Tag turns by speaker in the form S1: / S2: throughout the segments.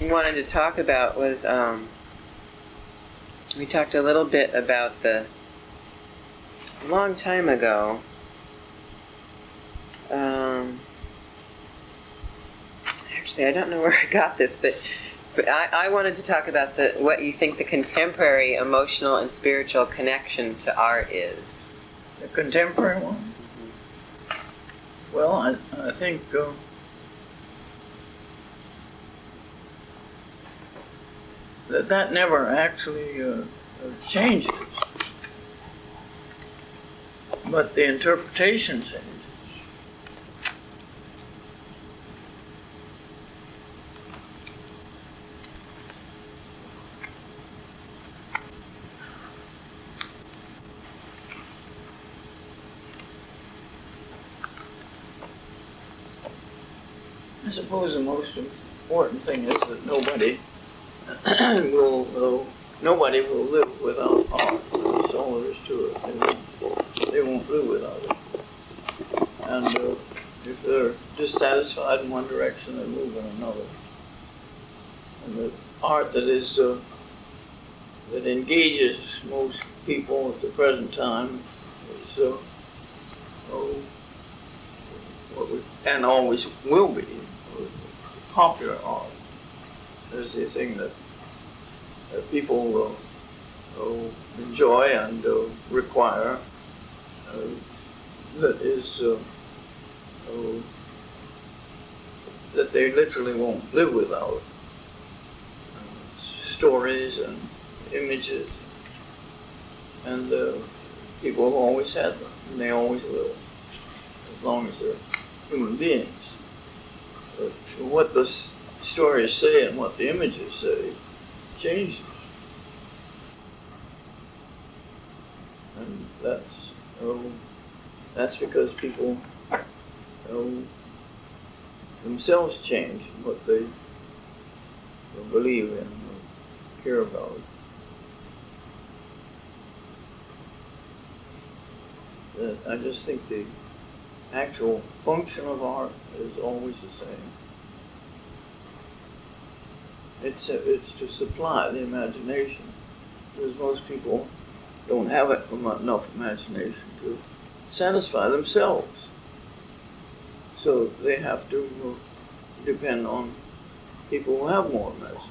S1: wanted to talk about was, we talked a little bit about a long time ago, actually I don't know where I got this, but I wanted to talk about what you think the contemporary emotional and spiritual connection to art is.
S2: The contemporary one? Mm-hmm. Well, I think that never actually changes, but the interpretation changes. I suppose the most important thing is that nobody will live without art. That's all there is to it. They won't live without it. And if they're dissatisfied in one direction, they move in another. And the art that engages most people at the present time is and always will be popular art. There's the thing that people enjoy and require, that they literally won't live without. Stories and images, and people have always had them, and they always will, as long as they're human beings. But what the stories say and what the images say changes. And that's because people themselves change what they believe in or care about. I just think the actual function of art is always the same. It's to supply the imagination, because most people don't have enough imagination to satisfy themselves. So they have to depend on people who have more imagination.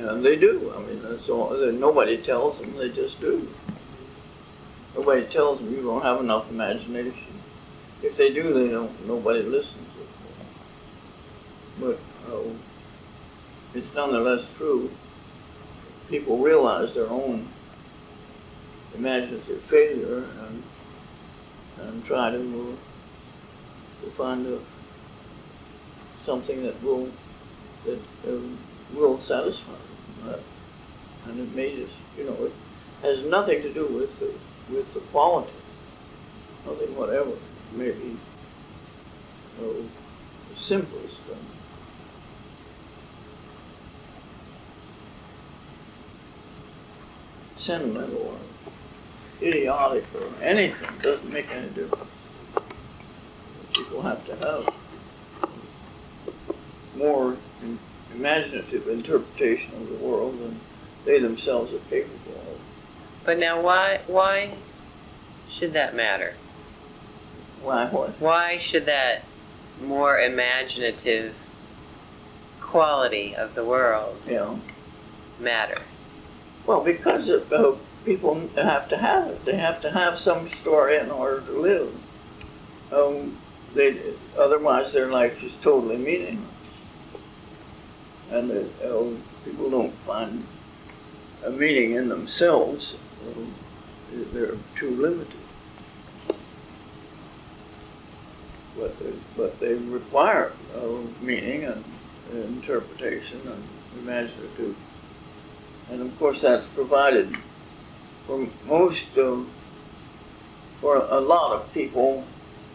S2: And they do. I mean, that's all. Nobody tells them, they just do. Nobody tells them you don't have enough imagination. If they do, they don't. Nobody listens. But it's nonetheless true. People realize their own imaginative failure and try to find something that will satisfy them. And it may just, it has nothing to do with the quality, nothing whatever. It may be the simplest thing. Sentimental or idiotic or anything, doesn't make any difference. People have to have more imaginative interpretation of the world than they themselves are capable of.
S1: But now why should that matter?
S2: Why what?
S1: Why should that more imaginative quality of the world matter?
S2: Well, because people have to have it. They have to have some story in order to live. Otherwise their life is totally meaningless. And people don't find a meaning in themselves. They're too limited. But they require meaning and interpretation and imaginative. And of course that's provided for for a lot of people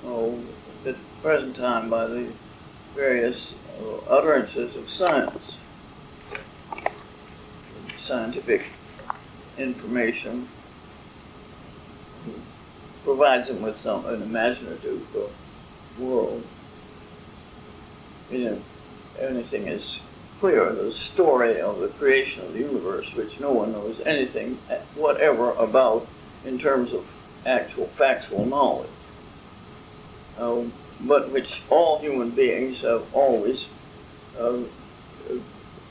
S2: at the present time by the various utterances of science. Scientific information provides them with an imaginative world. anything is clear. The story of the creation of the universe, which no one knows anything whatever about in terms of actual factual knowledge, but which all human beings have always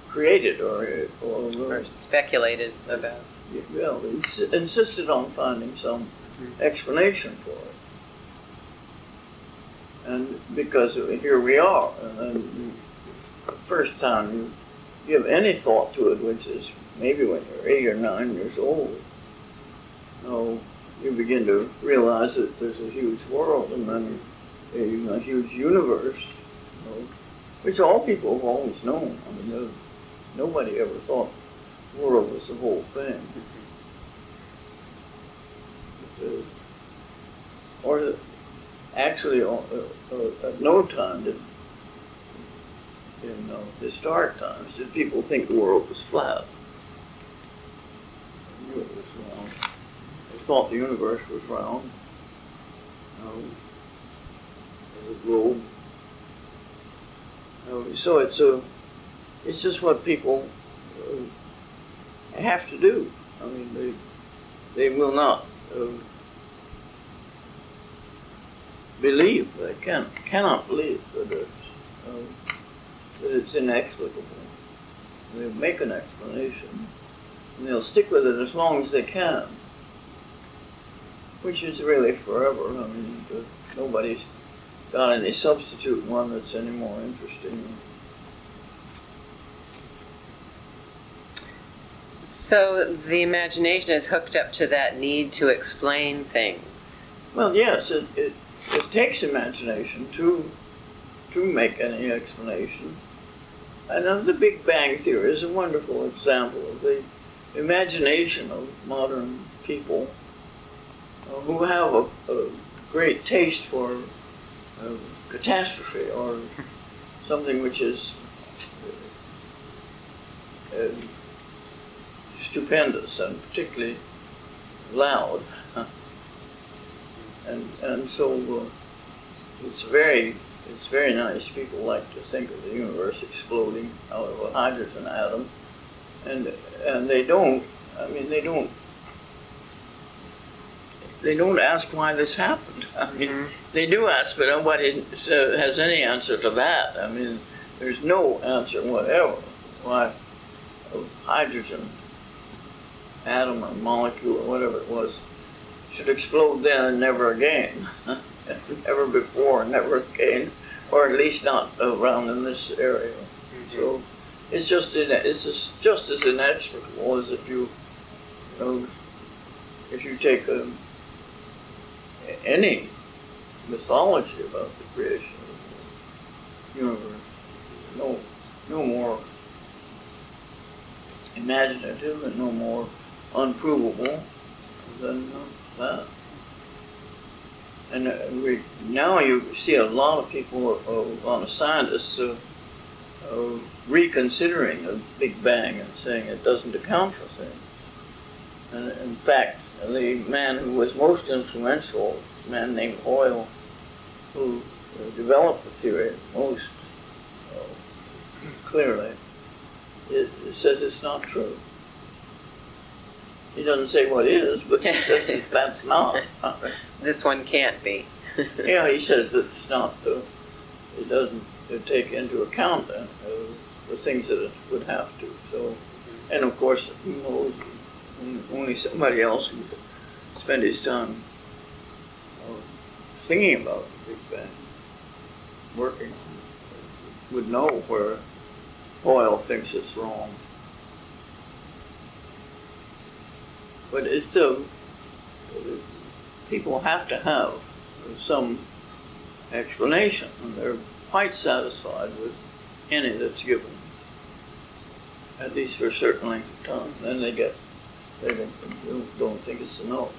S2: created or
S1: speculated about.
S2: Well, insisted on finding some explanation for it. And because here we are, and the first time you give any thought to it, which is maybe when you're 8 or 9 years old, you begin to realize that there's a huge world and then a huge universe, which all people have always known. I mean, nobody ever thought the world was the whole thing. Actually, at no time in historic times did people think the world was flat. They knew it was round. They thought the universe was round. The globe. So it's just what people have to do. I mean, they will not believe. They cannot believe that it's inexplicable. They make an explanation, and they'll stick with it as long as they can, which is really forever. I mean, nobody's got any substitute one that's any more interesting.
S1: So the imagination is hooked up to that need to explain things.
S2: Well, yes, it takes imagination to make any explanation. And the Big Bang Theory is a wonderful example of the imagination of modern people who have a great taste for catastrophe or something which is stupendous and particularly loud. And so it's very nice. People like to think of the universe exploding out of a hydrogen atom, and they don't. I mean, they don't ask why this happened. I mean, they do ask, but nobody has any answer to that. I mean, there's no answer whatever why a hydrogen atom or molecule or whatever it was should explode then and never again. Never before, never again, or at least not around in this area. So it's just as inexplicable as if you take any mythology about the creation of the universe. No more imaginative and no more unprovable than that. And now you see a lot of people, a lot of scientists, reconsidering the Big Bang and saying it doesn't account for things. And in fact, the man who was most influential, a man named Hoyle, who developed the theory most clearly, it says it's not true. He doesn't say what is, but he says that's not.
S1: This one can't be.
S2: Yeah, he says that it's not. It doesn't take into account the things that it would have to. So, and of course, only somebody else would spend his time thinking about the Big Bang, working on it, would know where Hoyle thinks it's wrong. But it's people have to have some explanation, and they're quite satisfied with any that's given, at least for a certain length of time. Then they don't think it's enough.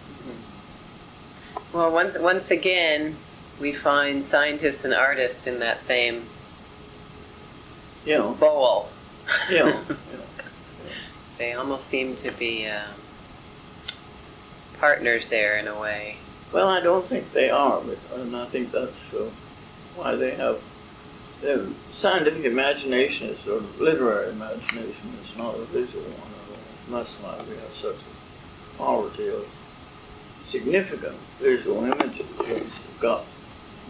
S1: Well, once again, we find scientists and artists in that same bowl.
S2: Yeah.
S1: They almost seem to be partners there in a way.
S2: Well, I don't think they are, and I think that's why they have the scientific imagination is sort of literary imagination. It's not a visual one at all. That's why we have such a poverty of significant visual images. We've got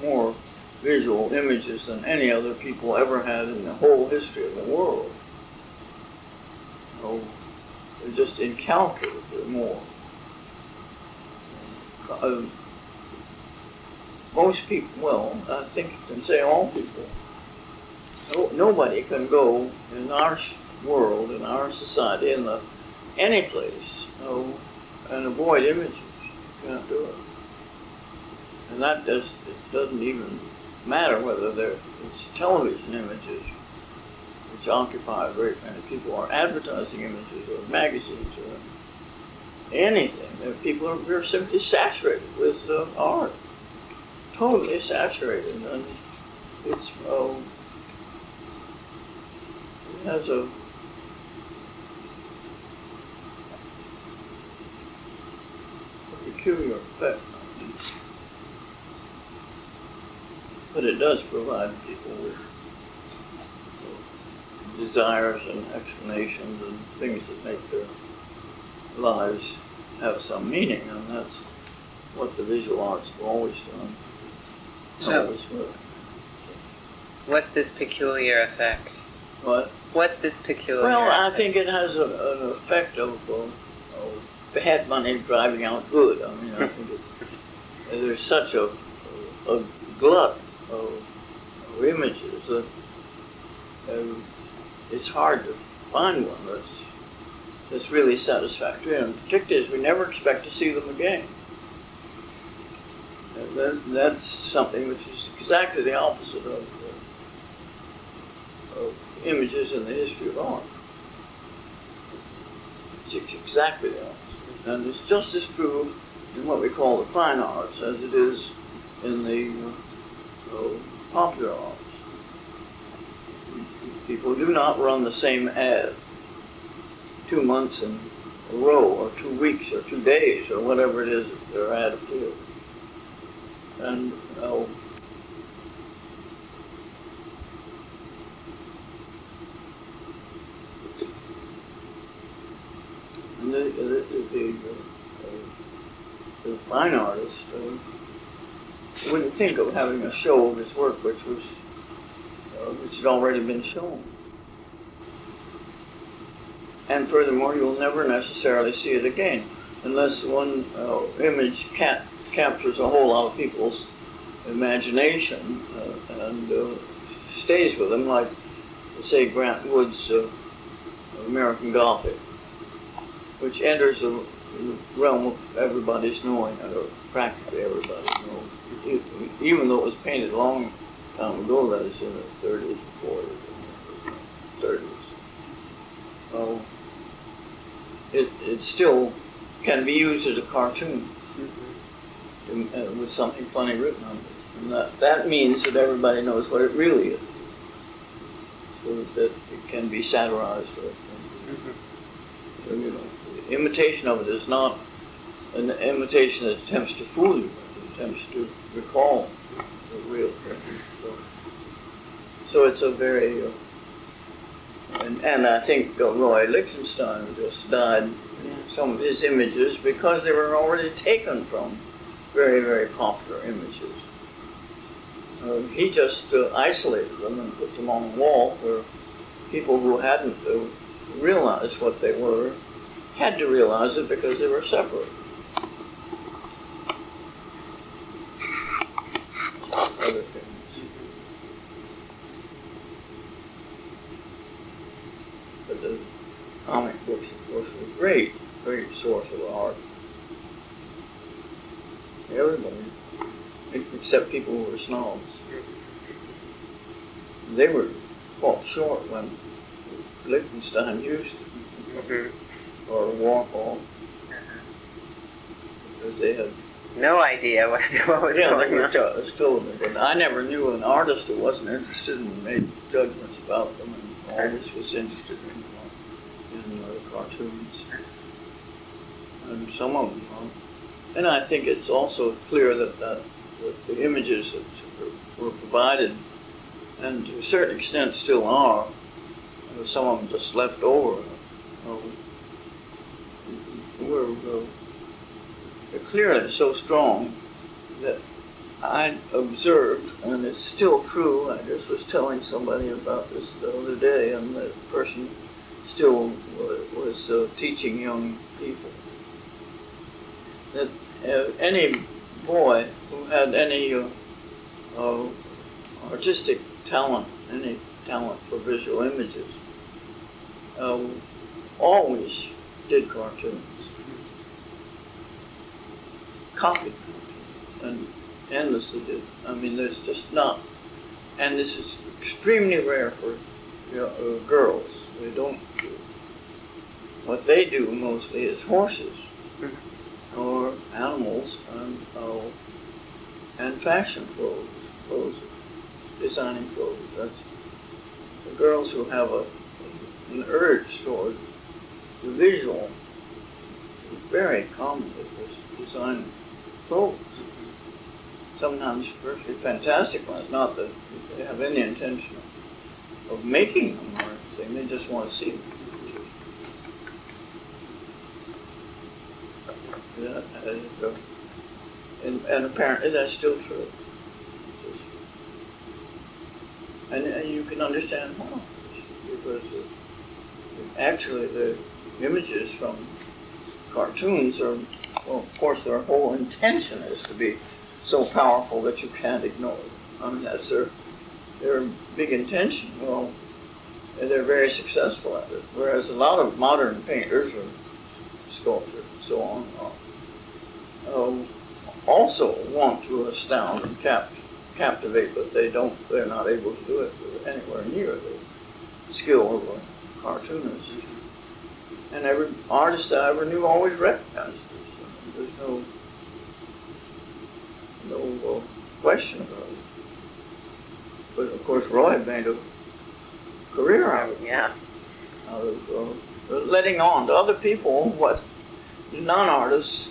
S2: more visual images than any other people ever had in the whole history of the world. So they're just incalculably more. Most people, well, I think you can say all people, nobody can go in our world, in our society, any place, and avoid images. You can't do it. And that it doesn't even matter whether it's television images, which occupy a great many people, or advertising images, or magazines, or anything. People are simply saturated with art. Totally saturated, and it has a peculiar effect, but it does provide people with desires and explanations and things that make their lives have some meaning, and that's what the visual arts have always done.
S1: So, what's this peculiar effect?
S2: What?
S1: What's this peculiar
S2: Well,
S1: effect?
S2: I think it has an effect of bad money driving out good. I mean, I think there's such a glut of images that it's hard to find one that's really satisfactory, and particularly as we never expect to see them again. That's something which is exactly the opposite of images in the history of art. It's exactly the opposite. And it's just as true in what we call the fine arts as it is in the popular arts. People do not run the same ad 2 months in a row, or 2 weeks, or 2 days, or whatever it is that their ad appears. And the fine artist wouldn't think of having a show of his work which had already been shown. And furthermore, you'll never necessarily see it again unless one image captures a whole lot of people's imagination and stays with them, like, say, Grant Wood's American Gothic, which enters the realm of everybody's knowing, or practically everybody's knowing, even though it was painted a long time ago, that is in the 30s, 40s, 30s. Well, it still can be used as a cartoon with something funny written on it. And that means that everybody knows what it really is, so that it can be satirized. Or, imitation of it is not an imitation that attempts to fool you, but attempts to recall the real thing. So it's a very, and I think Roy Lichtenstein just died, some of his images, because they were already taken from very, very popular images. He just isolated them and put them on the wall where people who hadn't realized what they were had to realize it because they were separate. Other things. But the comic books, of course, were a great, great source of art. Everybody, except people who were snobs. They were caught short when Lichtenstein used it, or Warhol, because they had
S1: no idea what was going on.
S2: But I never knew an artist who wasn't interested and made judgments about them, and always was interested in cartoons, and some of them. And I think it's also clear that the images that were provided and to a certain extent still are. Some of them just left over. They're clearly so strong that I observed, and it's still true. I just was telling somebody about this the other day, and the person still was teaching young people that any boy who had any artistic talent, any talent for visual images, always did cartoons, copied cartoons, and endlessly did. I mean, there's just not, and this is extremely rare for girls. They don't do. What they do mostly is horses or animals and fashion clothes, designing clothes. That's the girls who have an urge toward the visual. Very common with designing clothes. Sometimes perfectly fantastic ones, not that they have any intention of making them or anything, they just want to see them. And apparently that's still true. And you can understand why. Because actually the images from cartoons are, well, of course their whole intention is to be so powerful that you can't ignore them. I mean, that's their big intention. Well, they're very successful at it. Whereas a lot of modern painters or sculptors and so on also want to astound and captivate, but they're not able to do it anywhere near the skill of a cartoonist. And every artist I ever knew always recognized this. There's no question about it. But of course, Roy made a career out of it.
S1: Yeah.
S2: Out of letting on to other people what non-artists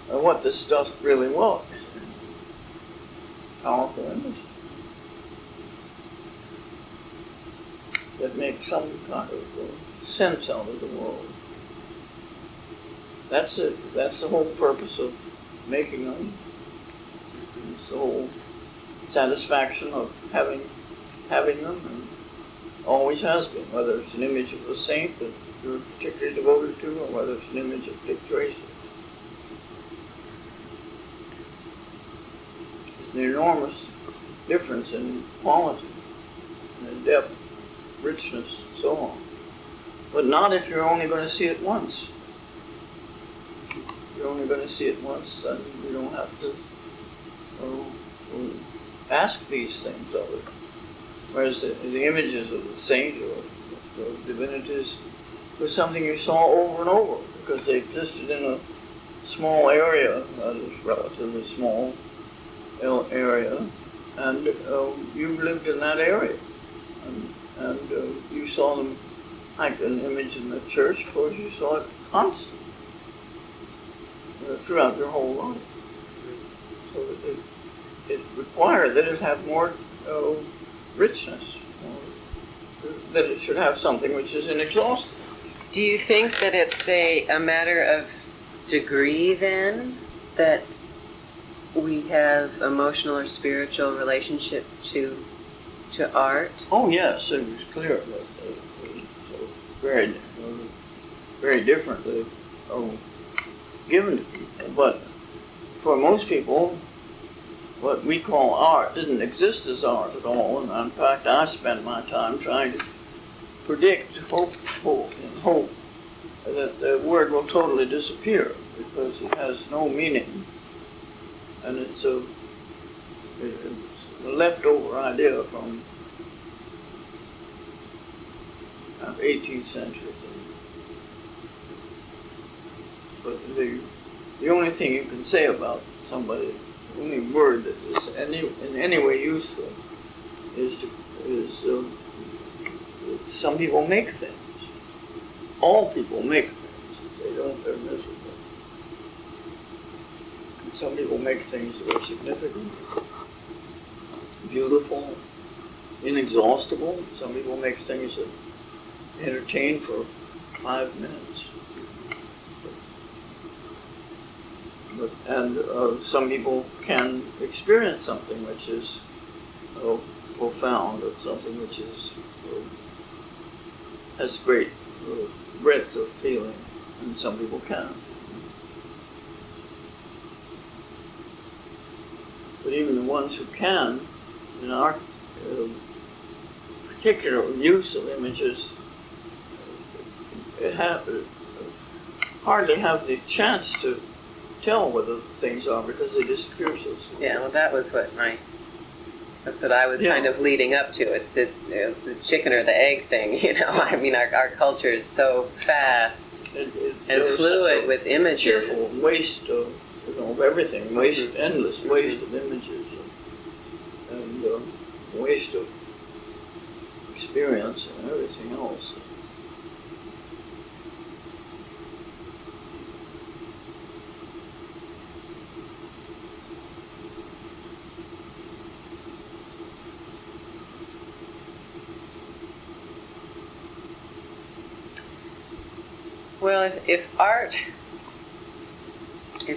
S2: what this stuff really was. Powerful images that make some kind of sense out of the world. That's it. That's the whole purpose of making them. It's the whole satisfaction of having them, and always has been. Whether it's an image of a saint that you're particularly devoted to, or whether it's an image of Dick Tracy. There's an enormous difference in quality, and depth, richness, and so on. But not if you're only going to see it once. You're only going to see it once, and you don't have to ask these things of it. Whereas the images of the saint or the divinities was something you saw over and over, because they existed in a small area, that is relatively small area, and you lived in that area. And you saw them, like an image in the church, of course, you saw it constantly throughout your whole life. So it required that it have more richness, that it should have something which is inexhaustible.
S1: Do you think that it's a matter of degree then, that we have emotional or spiritual relationship to art?
S2: Oh yes, it was clear that very, very differently given to people. But for most people, what we call art didn't exist as art at all. And in fact, I spent my time trying to predict, hope that the word will totally disappear because it has no meaning. And it's a leftover idea from the 18th century. But the only thing you can say about somebody, the only word that is in any way useful is some people make things. All people make things. If they don't, they're miserable. And some people make things that are significant, beautiful, inexhaustible. Some people make things that entertain for 5 minutes. And some people can experience something which is profound, or something which is has great breadth of feeling, and some people can. But even the ones who can, in our particular use of images, hardly have the chance to tell whether the things are, because they disappear so soon.
S1: Yeah, well, that's what I was kind of leading up to. It's the chicken or the egg thing, you know. I mean, our culture is so fast and fluid with images.
S2: Cheerful waste of everything, endless waste of images, and waste of experience and everything else.
S1: Well, if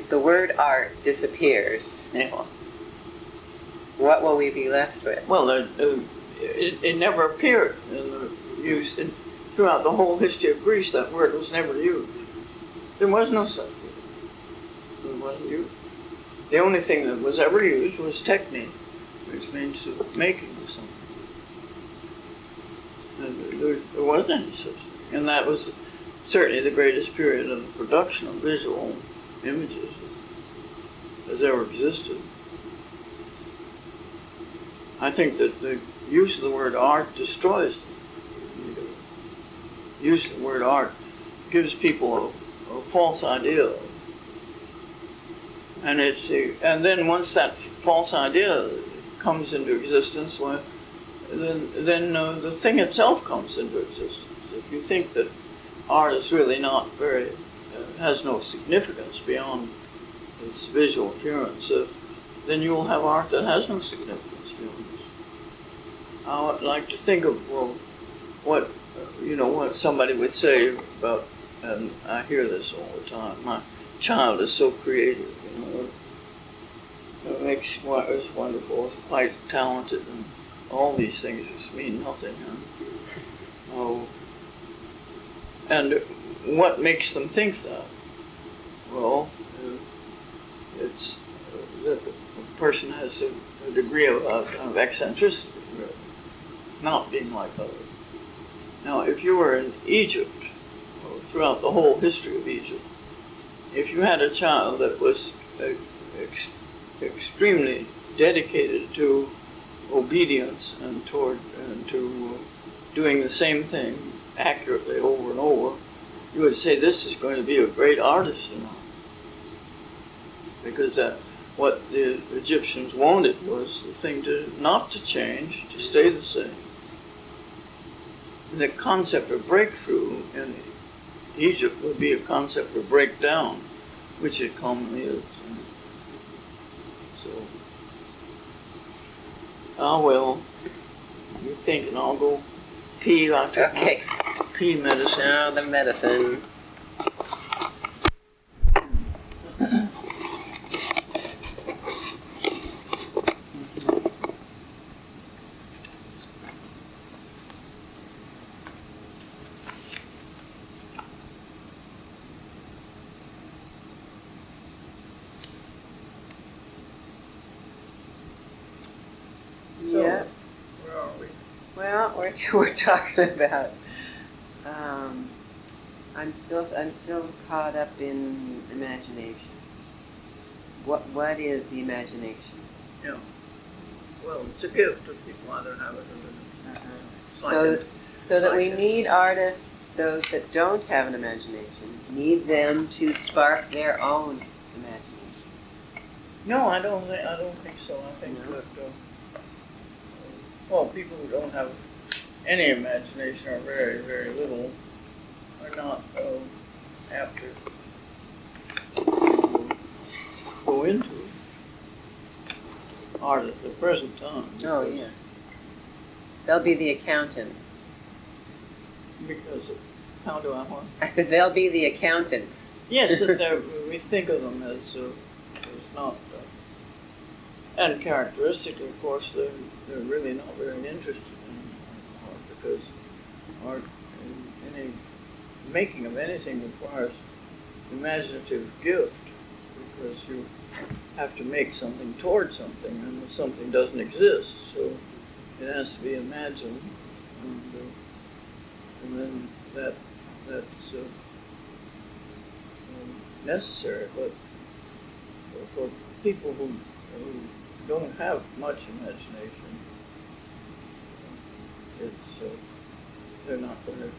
S1: the word art disappears, what will we be left with?
S2: Well, it never appeared in the use. Throughout the whole history of Greece, that word was never used. There was no such word. It wasn't used. The only thing that was ever used was technique, which means making something. And there wasn't any such thing. And that was certainly the greatest period of the production of visual images that has ever existed. I think that the use of the word art destroys them. The use of the word art gives people a false idea. And then once that false idea comes into existence, well, then the thing itself comes into existence. If you think that art is really not has no significance beyond its visual appearance, then you will have art that has no significance beyond this. I would like to think of what somebody would say about, and I hear this all the time. My child is so creative, It is wonderful. It's quite talented, and all these things just mean nothing. And what makes them think that? Well, it's that the person has a degree of kind of eccentricity, really, not being like others. Now, if you were in Egypt, or throughout the whole history of Egypt, if you had a child that was extremely dedicated to obedience and to doing the same thing accurately over and over, you would say this is going to be a great artist, because what the Egyptians wanted was the thing not to change, to stay the same. And the concept of breakthrough in Egypt would be a concept of breakdown, which it commonly is. So, well, you think, and I'll go pee.
S1: Okay.
S2: Pee medicine.
S1: Now the medicine. Yeah.
S2: Where are we?
S1: Well, we're talking about. I'm still caught up in imagination. What is the imagination?
S2: Yeah. Well, it's a gift if people either have it or
S1: don't. So that we need artists, those that don't have an imagination, need them to spark their own imagination.
S2: No, I don't think so. I think that people who don't have any imagination or very, very little are not apt to go into art at the present time.
S1: Oh, yeah. They'll be the accountants.
S2: Because how do I want?
S1: I said they'll be the accountants.
S2: Yes, we think of them as not, and characteristically, of course, they're really not very interested in art because art, in any making of anything, requires imaginative gift because you have to make something towards something, and something doesn't exist, so it has to be imagined, and then that's necessary. But for people who don't have much imagination, they're not going to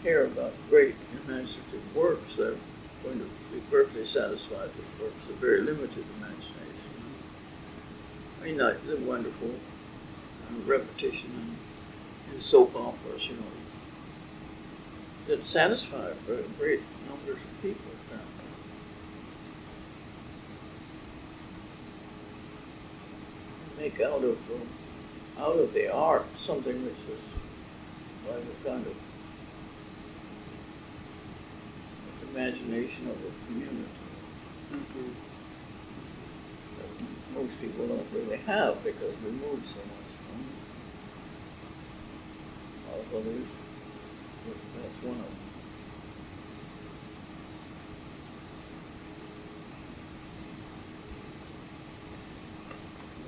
S2: care about great imaginative works. They're going to be perfectly satisfied with works of very limited imagination. I mean, like the wonderful repetition in soap operas, that satisfy great numbers of people, apparently. Make out of the art something which is like a kind of imagination of a community that most people don't really have because we move so much from a lot of others. That's one of them.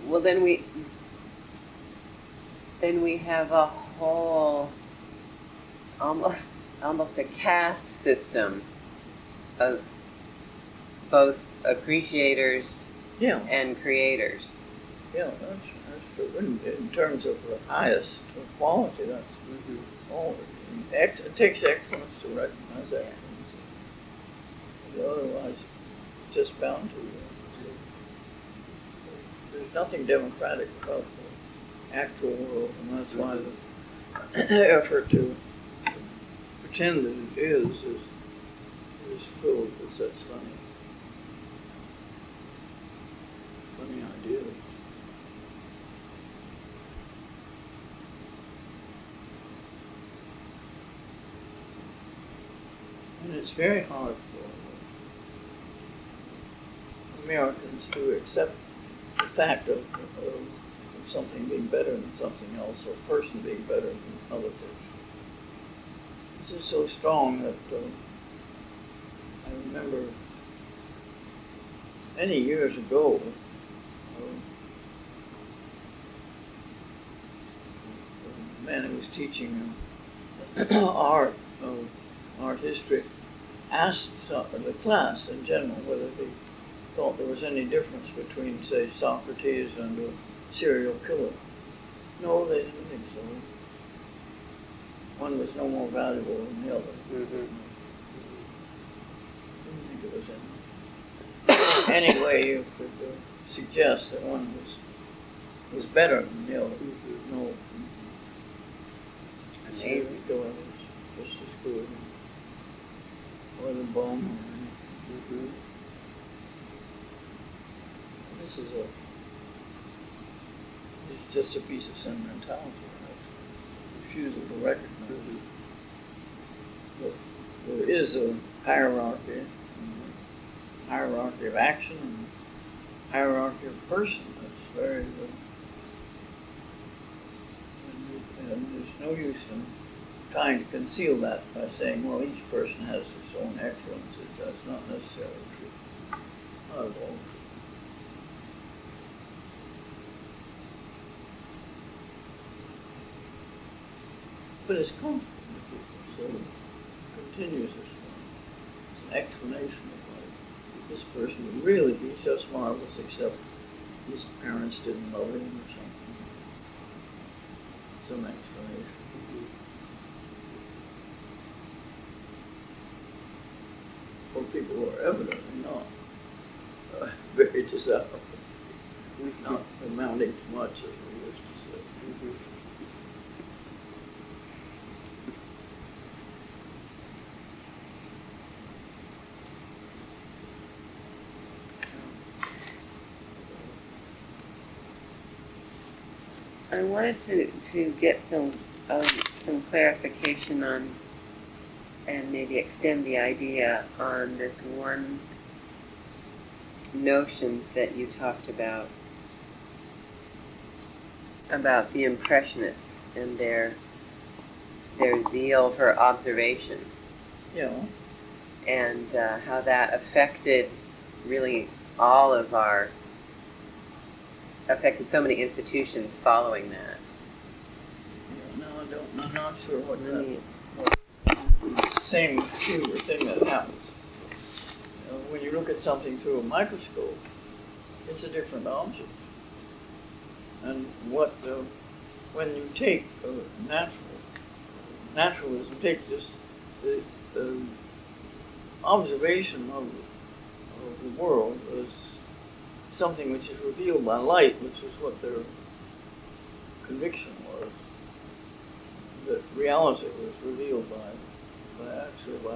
S1: Well, then we have a whole almost a caste system of both appreciators and creators.
S2: Yeah, that's true. In terms of the highest quality, that's all. It takes excellence to recognize excellence. Otherwise, it's just bound to. There's nothing democratic about the actual world, and that's why the effort to pretend that it is filled with such funny ideas. And it's very hard for Americans to accept the fact of something being better than something else, or a person being better than another person. This is so strong that I remember many years ago, the man who was teaching art history asked the class in general whether they thought there was any difference between, say, Socrates and a serial killer. No, they didn't think so. One was no more valuable than the other. Didn't think it was any way you could suggest that one was better than the other. No. A serial killer was just as good, or the bomb. This is it's just a piece of sentimentality, refusal to recognize it. But there is a hierarchy of action and hierarchy of person. That's very good. And there's no use in trying to conceal that by saying, well, each person has its own excellences. That's not necessarily true. Not at all. But it's comfortable to people, so it continues this one. It's an explanation of life. This person would really be just marvelous, except his parents didn't love him or something. Some explanation. For people who are evidently not very desirable, not amounting to much, as we used to say.
S1: I wanted to get some clarification on, and maybe extend the idea on this one notion that you talked about the Impressionists and their zeal for observation.
S2: Yeah.
S1: And how that affected really all of affected so many institutions following that.
S2: Yeah, no, I'm not sure what same Kiebert thing that happens. When you look at something through a microscope, it's a different object. And when you take naturalism, take just the observation of the world as something which is revealed by light, which is what their conviction was, that reality was revealed by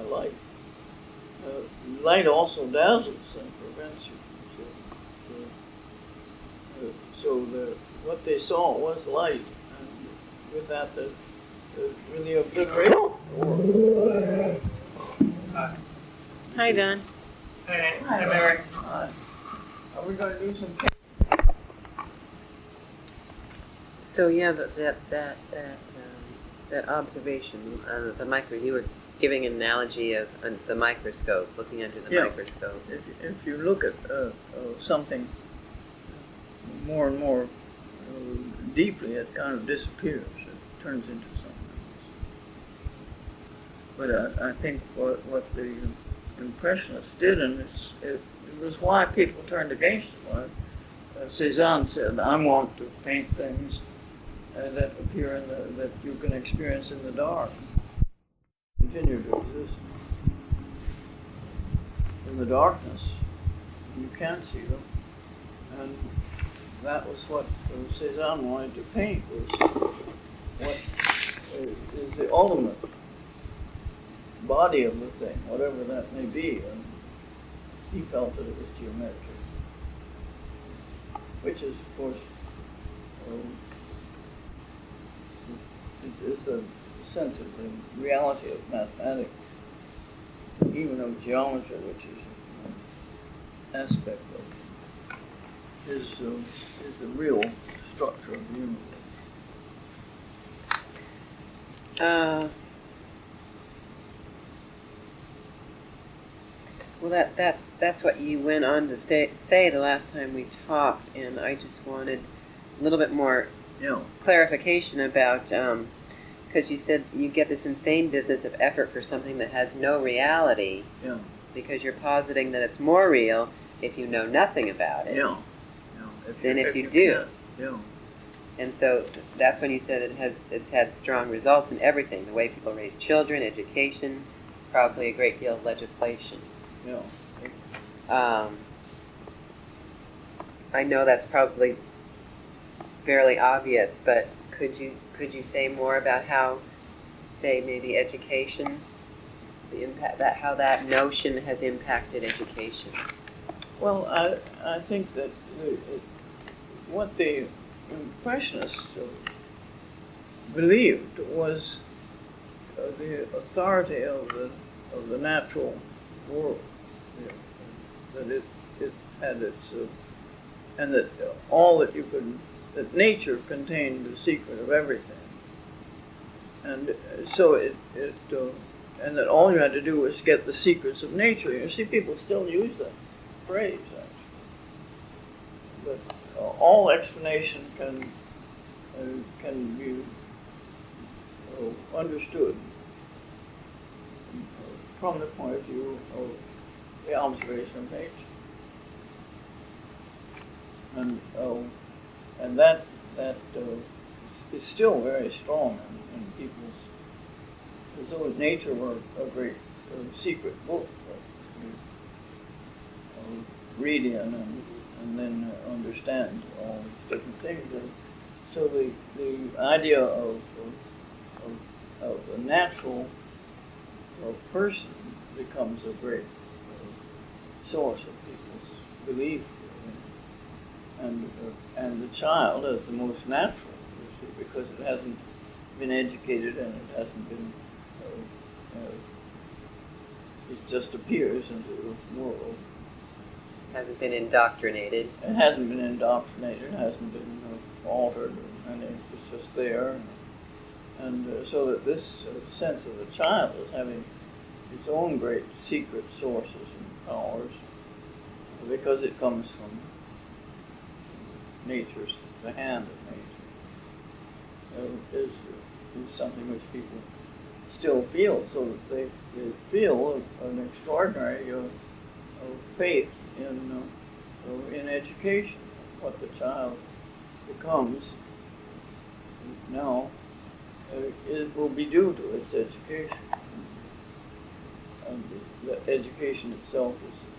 S2: light. Light also dazzles and prevents you. So what they saw was light, and with that, really obliterated the world.
S1: Hi, Don.
S2: Hi, Mary. Hi. Are we going to do some?
S1: So yeah, that observation, the micro. You were giving an analogy of the microscope, looking under the microscope.
S2: If you look at something more and more deeply, it kind of disappears. It turns into something else. But I think what the Impressionists did, and it was why people turned against them. Cézanne said, "I want to paint things that appear that you can experience in the dark, continue to exist in the darkness. You can't see them." And that was what Cézanne wanted to paint, was what is the ultimate body of the thing, whatever that may be. And he felt that it was geometric, which is, of course, is the sense of the reality of mathematics, even of geometry, which is an aspect of is the real structure of the universe.
S1: Well, that's what you went on to say the last time we talked, and I just wanted a little bit more clarification about, because you said you get this insane business of effort for something that has no reality, because you're positing that it's more real if you know nothing about it than if you do. And so that's when you said it's had strong results in everything, the way people raise children, education, probably a great deal of legislation. I know that's probably fairly obvious, but could you say more about how, say, maybe education, the impact how that notion has impacted education?
S2: Well, I think that what the Impressionists believed was the authority of the natural world, that it had its, and that all that that nature contained the secret of everything, and so and that all you had to do was get the secrets of nature. You see, people still use that phrase, actually, but all explanation can be understood from the point of view of the observation of nature, and that is still very strong in people's, as though nature were a great secret book that you read in and then understand all these different things. And so the idea of a natural person becomes a great source of people's belief, and the child as the most natural is because it hasn't been educated and it hasn't been, it just appears into the world.
S1: Hasn't been indoctrinated.
S2: It hasn't been indoctrinated, it hasn't been altered, and it's just there. And so that this sense of the child as having its own great secret sources and powers, because it comes from nature's, the hand of nature, is something which people still feel, so that they feel an extraordinary faith in education. What the child becomes now, it will be due to its education. And the education itself is a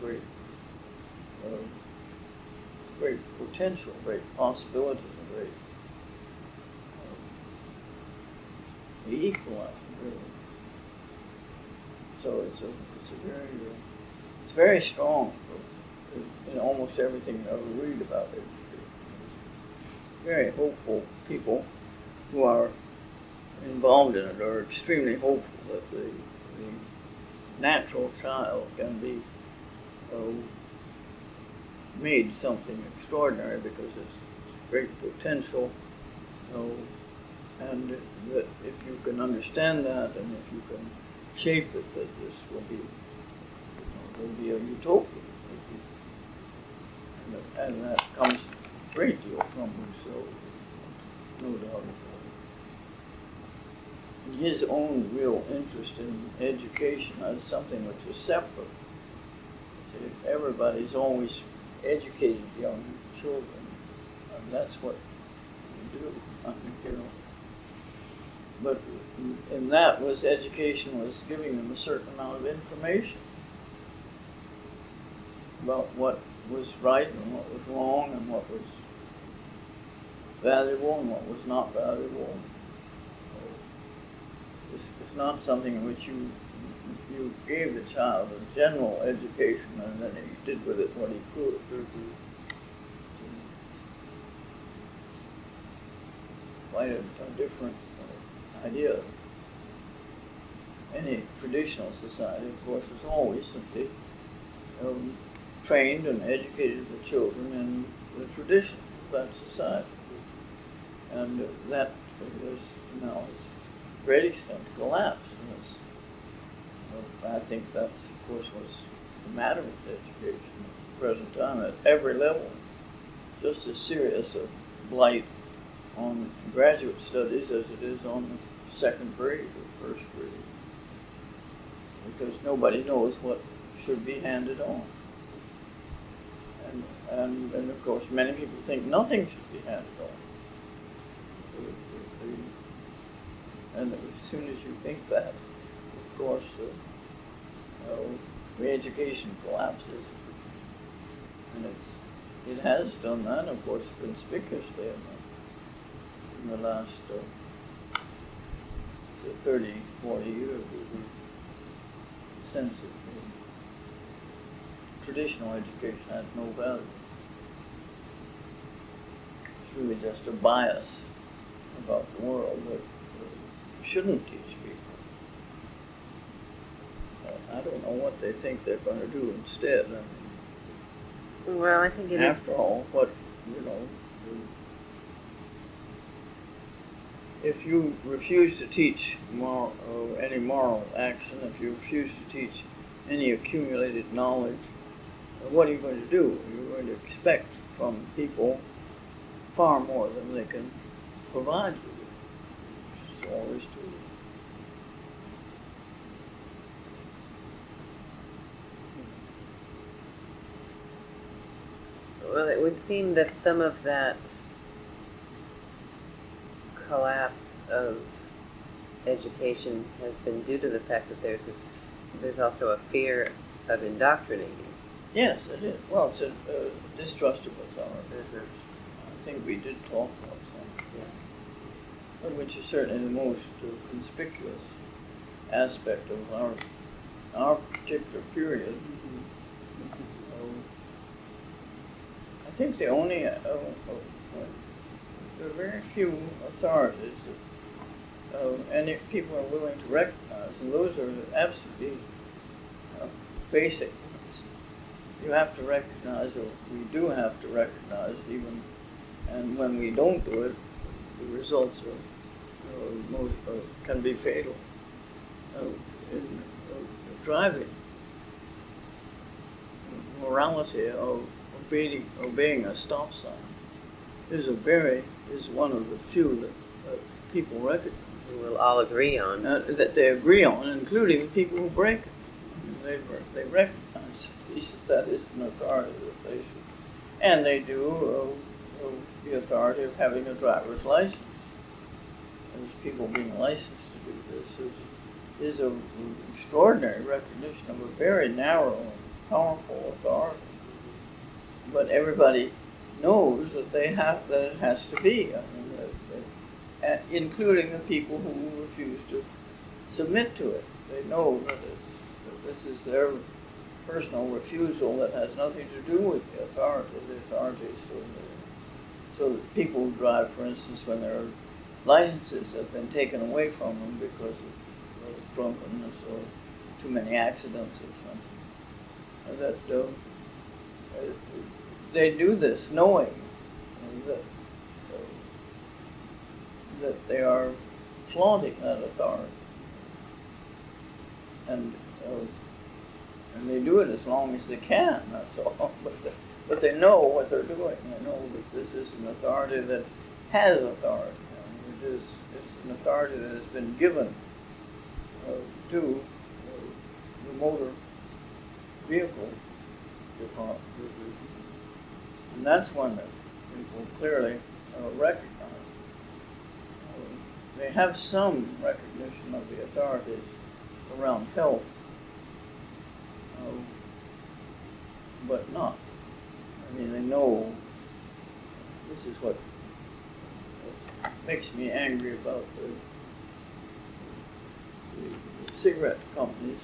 S2: great potential, great possibility, a great equalizer, really. So it's very strong in almost everything I read about it. Very hopeful people who are involved in it are extremely hopeful that the natural child can be made something extraordinary because it's great potential, and that if you can understand that and if you can shape it, that this will be a utopia. And that comes a great deal from Rousseau, no doubt about it. And his own real interest in education as something which is separate. See, everybody's always educated young children, and that's what you do, you know. But in that was education was giving them a certain amount of information about what was right and what was wrong and what was valuable and what was not valuable. It's not something in which you gave the child a general education and then he did with it what he could. Quite a different idea. Any traditional society, of course, has always simply trained and educated the children in the traditions of that society. And that is now, to a great extent, collapsed. I think that's, of course, what's the matter with education at the present time at every level. Just as serious a blight on graduate studies as it is on the second grade or first grade. Because nobody knows what should be handed on. And of course, many people think nothing should be handed on. And as soon as you think that, of course, the education collapses. And it has done that, of course, conspicuously in the last 30, 40 years. The sense of traditional education has no value. It's really just a bias about the world that you shouldn't teach people. I don't know what they think they're going to do instead. I mean,
S1: well, I think it
S2: after all, what, if you refuse to teach any moral action, if you refuse to teach any accumulated knowledge, what are you going to do? You're going to expect from people far more than they can provide you. Which is always true.
S1: Well, it would seem that some of that collapse of education has been due to the fact that there's also a fear of indoctrinating.
S2: Yes, it is. Well, it's a distrust of authority. I think we did talk about that. Yeah. Which is certainly the most conspicuous aspect of our particular period. I think the only there are very few authorities that any people are willing to recognize, and those are absolutely basic ones. You have to recognize, or we do have to recognize, even, and when we don't do it, the results can be fatal. In driving, morality of obeying a stop sign is one of the few that people recognize.
S1: We'll all agree on.
S2: That they agree on, including people who break it. They recognize that is an authority that they should, and they do the authority of having a driver's license. There's people being licensed to do this is an extraordinary recognition of a very narrow and powerful authority. But everybody knows that it has to be. I mean, including the people who refuse to submit to it. They know that this is their personal refusal that has nothing to do with the authority. The authority is still there. So that people who drive, for instance, when their licenses have been taken away from them because of drunkenness or too many accidents or something, that they do this knowing that they are flaunting that authority, and they do it as long as they can. That's all. But they know what they're doing. They know that this is an authority that has authority. I mean, it's an authority that has been given to the motor vehicle department, and that's one that people clearly recognize. They have some recognition of the authorities around health, but not. I mean, they know. This is what makes me angry about the cigarette companies.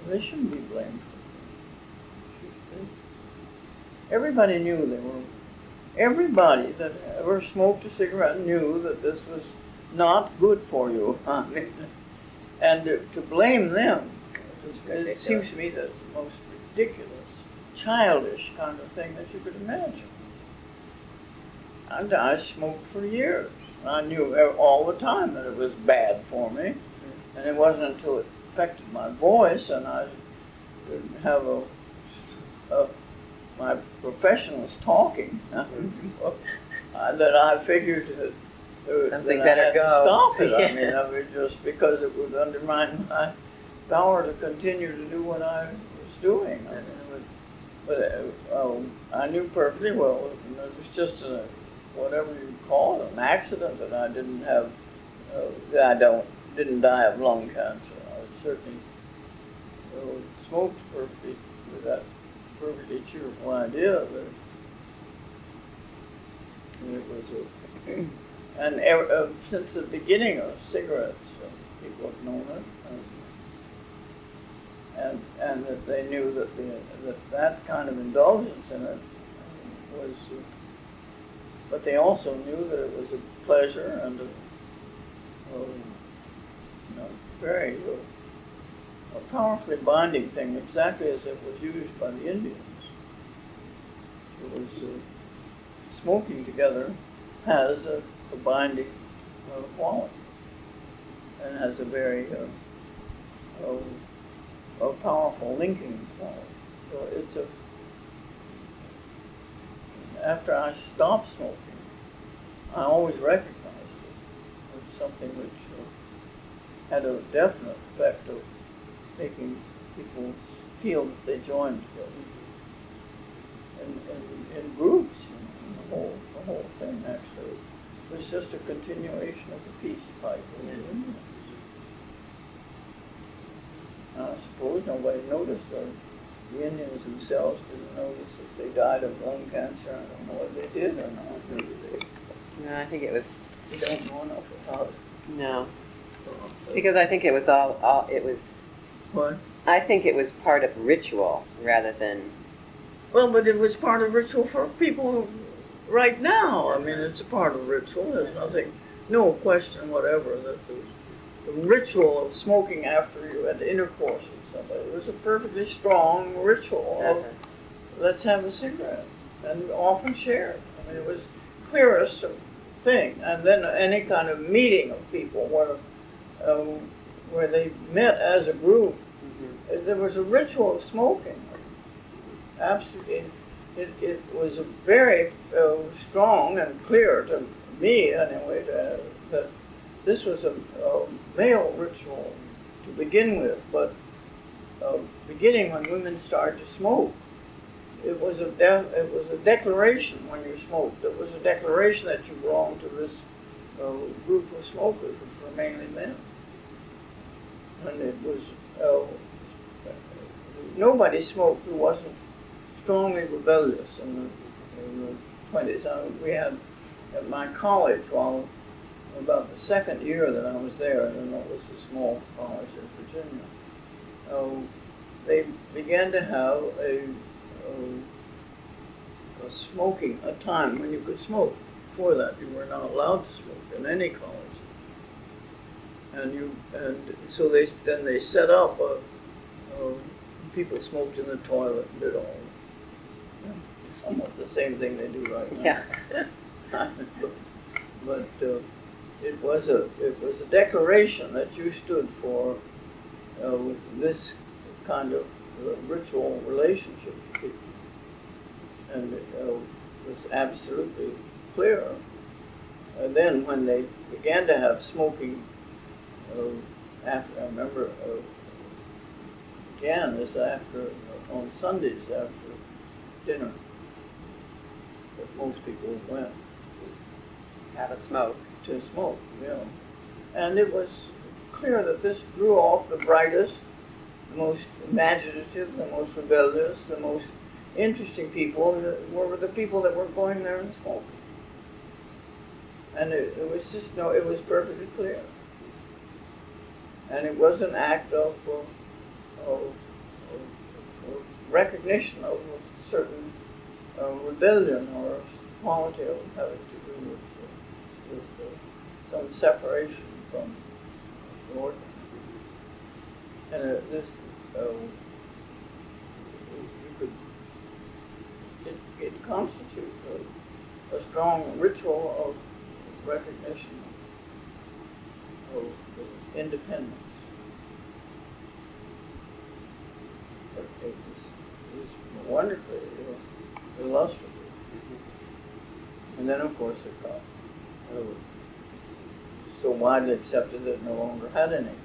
S2: They shouldn't be blamed for it. Everybody knew they were. Everybody that ever smoked a cigarette knew that this was not good for you. I mean, and to blame them, it seems to me the most ridiculous, childish kind of thing that you could imagine. And I smoked for years. I knew all the time that it was bad for me, and it wasn't until it affected my voice and I didn't have my profession was talking that I figured
S1: something
S2: that
S1: better
S2: I had
S1: go.
S2: to stop it. Yeah. I mean, just because it would undermine my power to continue to do what I was doing. I mean, but I knew perfectly well it was just whatever you call it, an accident, that I didn't have. Didn't die of lung cancer. I was certainly smoked perfectly with that perfectly cheerful idea that it was and since the beginning of cigarettes, people have known it, and that they knew that kind of indulgence in it was. But they also knew that it was a pleasure and a very powerfully binding thing, exactly as it was used by the Indians. It was smoking together has a binding quality and has a very powerful linking quality. So it's after I stopped smoking, I always recognized it as something which had a definite effect of making people feel that they joined together in groups. The whole thing actually was just a continuation of the peace fight in the Indians. I suppose nobody noticed, or the Indians themselves didn't notice that they died of lung cancer. I don't know whether they did or not. Maybe they.
S1: No, I think it was.
S2: They don't know enough about it.
S1: No, because I think it was all. It was.
S2: What?
S1: I think it was part of ritual rather than.
S2: Well, but it was part of ritual for people right now, I mean, it's a part of ritual. There's nothing, no question whatever that the ritual of smoking after you had intercourse with somebody was a perfectly strong ritual of let's have a cigarette, and often shared. I mean, it was clearest thing. And then any kind of meeting of people where they met as a group, there was a ritual of smoking. Absolutely, it was a very strong and clear to me anyway that this was a male ritual to begin with, but beginning when women started to smoke. It was a declaration when you smoked. It was a declaration that you belonged to this group of smokers, which were mainly men. And it was nobody smoked who wasn't strongly rebellious in the 20s. We had at my college, while about the second year that I was there, and it was a small college in Virginia, they began to have a time when you could smoke. Before that, you were not allowed to smoke in any college. And so they set up people smoked in the toilet and did all somewhat the same thing they do right now.
S1: Yeah.
S2: but it was a declaration that you stood for this kind of ritual relationship with people. And it was absolutely clear. And then when they began to have smoking, after I remember, again, is after on Sundays after dinner, that most people went
S1: Have a smoke.
S2: to smoke, And it was clear that this drew off the brightest, the most imaginative, the most rebellious, the most interesting people were the people that were going there and smoking. And it was just, it was perfectly clear. And it was an act of recognition of a certain rebellion or quality of having to do with some separation from the ordinary. And it constitutes a strong ritual of recognition of independence. But it was wonderfully illustrative. And then, of course, it got so widely accepted that it no longer had any kind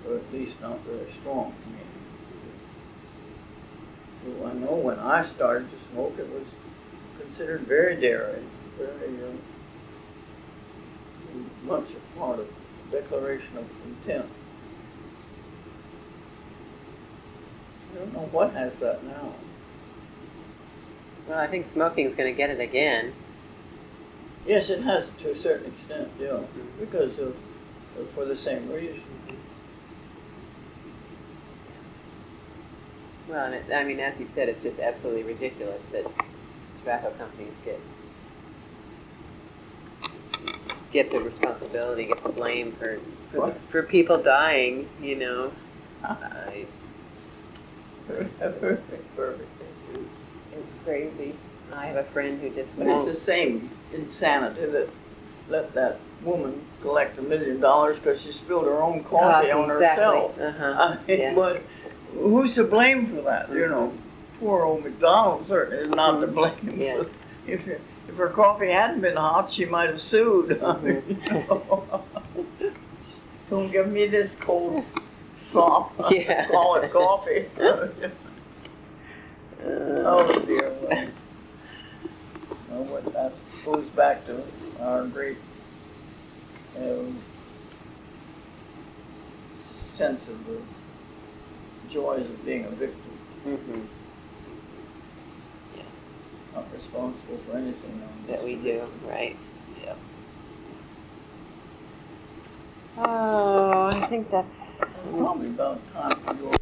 S2: of, or at least not very strong meaning. I know when I started to smoke, it was considered very daring, very much a part of the declaration of intent. I don't know what has that now.
S1: Well, I think smoking is going to get it again.
S2: Yes, it has to a certain extent, because for the same reason.
S1: Well, and I mean, as you said, it's just absolutely ridiculous that tobacco companies get the responsibility, get the blame for people dying.
S2: Perfect.
S1: It's crazy. I have a friend who just
S2: But it's the same insanity that let that woman collect $1 million because she spilled her own coffee on herself. I mean, but who's to blame for that? Poor old McDonald certainly is not to blame.
S1: Yeah.
S2: If her coffee hadn't been hot, she might have sued. Don't give me this cold slop. Call it coffee. Oh dear. Well, that goes back to our great sense of the joys of being a victim.
S1: Mm-hmm. Yeah.
S2: Not responsible for anything
S1: that we do, right? Yep. Oh, I think that's
S2: probably about time for your